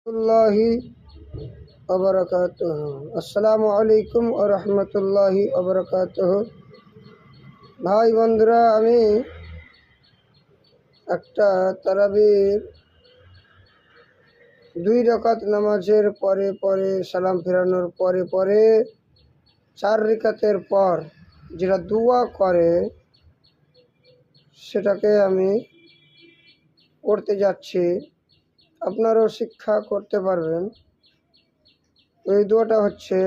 अल्लाहि वबरकातुहू। अस्सलामु आलैकुम व रहमतुल्लाहि व बरकातुहू। ভাই বন্ধুরা, আমি একটা তারাবির 2 রাকাত নামাজের পরে পরে সালাম ফেরানোর পরে পরে 4 রাকাতের পর যেটা দোয়া করে সেটাকে আমি করতে যাচ্ছি। আপনারাও শিক্ষা করতে পারবেন। ওই দোয়াটা হচ্ছে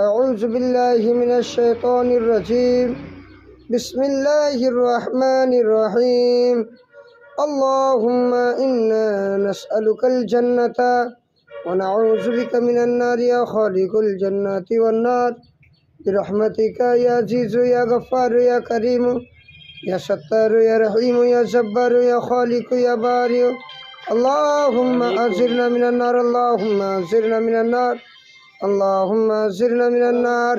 আউযু বিল্লাহি মিনাশ শাইতানির রাজিম, বিসমিল্লাহির রহমানির রহিম। আল্লাহুম্মা ইন্না নাসআলুকাল জান্নাতা ওয়া নাউযু বিকা মিনান নারি ইয়া খালিকুল জান্নাতি ওয়ান নার বিরহমাতিকা ইয়া আজিজু ইয়া গফফার ইয়া কারীম ইয়া সাত্তার ইয়া রহিম ইয়া জব্বার ইয়া খালিক ইয়া বারি। اللهم أجرنا من النار، اللهم أجرنا من النار، اللهم أجرنا من النار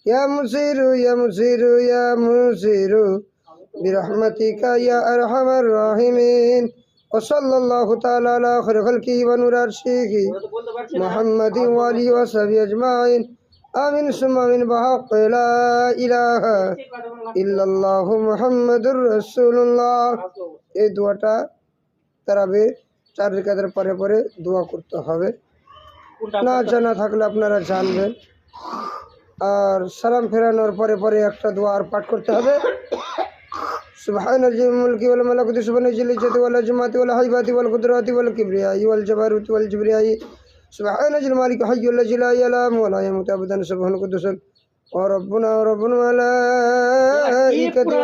يا مجير يا مجير يا مجير برحمتك يا أرحم الراحمين। وصلى الله تعالى على خير خلقه ونور عرشه محمد وآله وصحبه أجمعين آمين ثم آمين بحق لا إله إلا الله محمد رسول الله। এই দোয়াটা তারাবি 4 রাকাতের পরে পরে দোয়া করতে হবে। না জানা থাকলে আপনারা জানবেন। আর সালাম ফেরানোর পরে পরে একটা দোয়া আর পাঠ করতে হবে। সুবহানাল মুলকি ওয়াল মালাকুতি সুবহানাল ইজ্জতি ওয়াল আজমাতি ওয়াল হাইবাতি ওয়াল কুদরাতি ওয়াল কিবরিয়াই ওয়াল জাবারুতি ওয়াল জিবরিয়াই সুবহানাল মালিক হাইয়ুল লা ইলাহা ইল্লা হুয়া ওয়া লা ইয়ামুতু আবাদান সুবহানাল কুদ্দুস ওয়া রাব্বুনা ওয়া রাব্বুল মালাইকাতি।